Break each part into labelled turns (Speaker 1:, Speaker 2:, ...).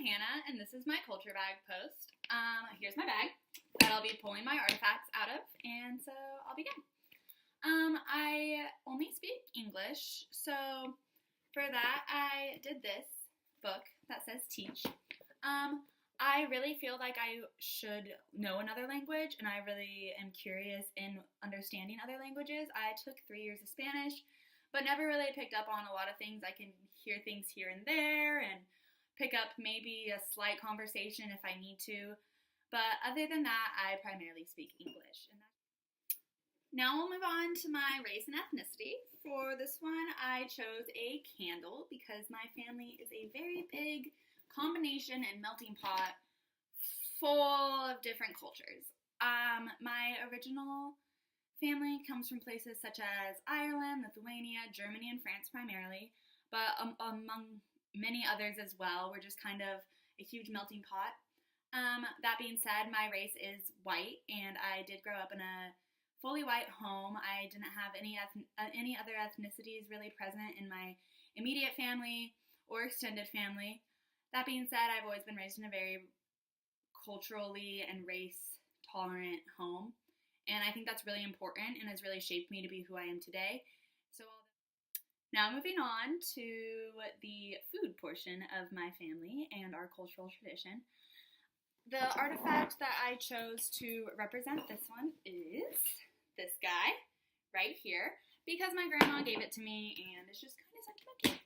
Speaker 1: Hannah, and this is my culture bag post. Here's my bag that I'll be pulling my artifacts out of, and so I'll begin. I only speak English, so for that I did this book that says Teach. I really feel like I should know another language, and I really am curious in understanding other languages. I took 3 years of Spanish, but never really picked up on a lot of things. I can hear things here and there and pick up maybe a slight conversation if I need to. But other than that, I primarily speak English. Now we'll move on to my race and ethnicity. For this one, I chose a candle because my family is a very big combination and melting pot full of different cultures. My original family comes from places such as Ireland, Lithuania, Germany, and France primarily, but among many others as well. We're just kind of a huge melting pot. That being said, my race is white, and I did grow up in a fully white home. I didn't have any other ethnicities really present in my immediate family or extended family. That being said, I've always been raised in a very culturally and race-tolerant home, and I think that's really important and has really shaped me to be who I am today. Now moving on to the food portion of my family and our cultural tradition. The artifact that I chose to represent this one is this guy right here, because my grandma gave it to me and it's just kind of sentimental.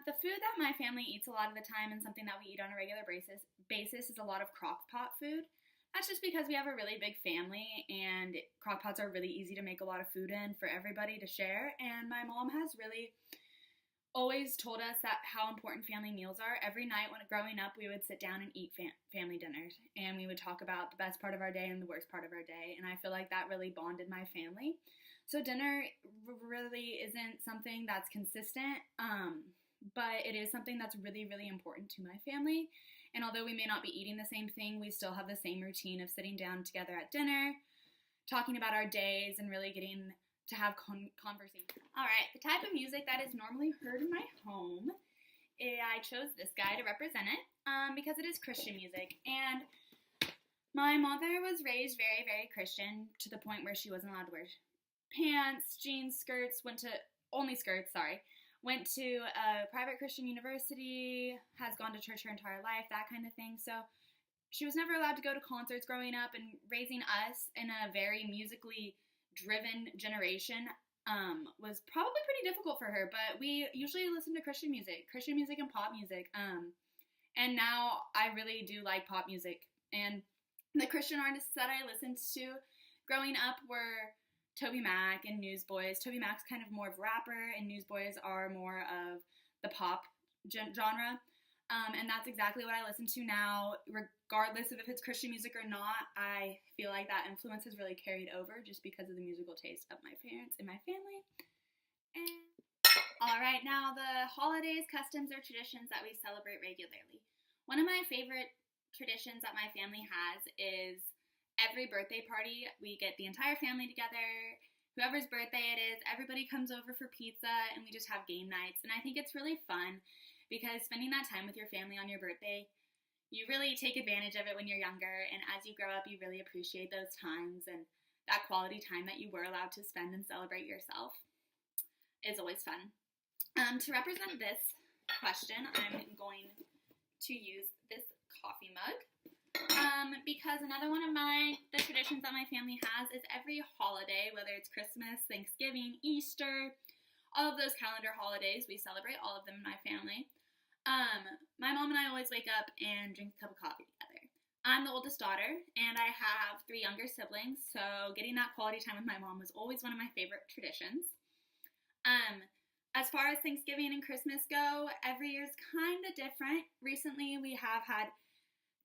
Speaker 1: The food that my family eats a lot of the time and something that we eat on a regular basis is a lot of crock pot food. That's just because we have a really big family and crock pots are really easy to make a lot of food in for everybody to share. And my mom has really always told us that how important family meals are. Every night when growing up, we would sit down and eat family dinners, and we would talk about the best part of our day and the worst part of our day, and I feel like that really bonded my family. So dinner really isn't something that's consistent, but it is something that's really, really important to my family. And although we may not be eating the same thing, we still have the same routine of sitting down together at dinner, talking about our days, and really getting to have conversation. All right, the type of music that is normally heard in my home, I chose this guy to represent it because it is Christian music. And my mother was raised very, very Christian to the point where she wasn't allowed to wear pants, jeans, skirts, went to a private Christian university, has gone to church her entire life, that kind of thing. So she was never allowed to go to concerts growing up, and raising us in a very musically driven generation was probably pretty difficult for her, but we usually listen to Christian music and pop music, and now I really do like pop music. And the Christian artists that I listened to growing up were Toby Mac and Newsboys. Toby Mac's kind of more of a rapper, and Newsboys are more of the pop genre. And that's exactly what I listen to now, regardless of if it's Christian music or not. I feel like that influence has really carried over just because of the musical taste of my parents and my family. And all right, now the holidays, customs, or traditions that we celebrate regularly. One of my favorite traditions that my family has is every birthday party. We get the entire family together, whoever's birthday it is, everybody comes over for pizza, and we just have game nights. And I think it's really fun because spending that time with your family on your birthday, you really take advantage of it when you're younger, and as you grow up, you really appreciate those times, and that quality time that you were allowed to spend and celebrate yourself is always fun. To represent this question, I'm going to use this coffee mug, because another one of the traditions that my family has is every holiday, whether it's Christmas, Thanksgiving, Easter, all of those calendar holidays, we celebrate all of them in my family. My mom and I always wake up and drink a cup of coffee together. I'm the oldest daughter, and I have 3 younger siblings, so getting that quality time with my mom was always one of my favorite traditions. As far as Thanksgiving and Christmas go, every year is kind of different. Recently, we have had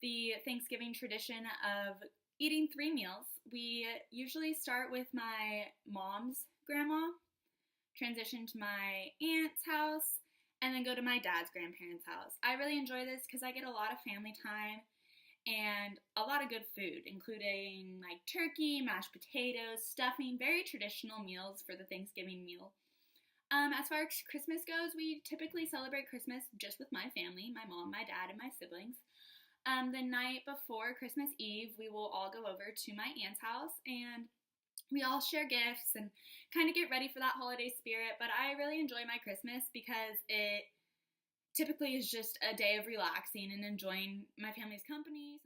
Speaker 1: the Thanksgiving tradition of eating 3 meals. We usually start with my mom's grandma, transition to my aunt's house, and then go to my dad's grandparents' house. I really enjoy this because I get a lot of family time and a lot of good food, including like turkey, mashed potatoes, stuffing, very traditional meals for the Thanksgiving meal. As far as Christmas goes, we typically celebrate Christmas just with my family, my mom, my dad, and my siblings. The night before Christmas Eve, we will all go over to my aunt's house and we all share gifts and kind of get ready for that holiday spirit. But I really enjoy my Christmas because it typically is just a day of relaxing and enjoying my family's company.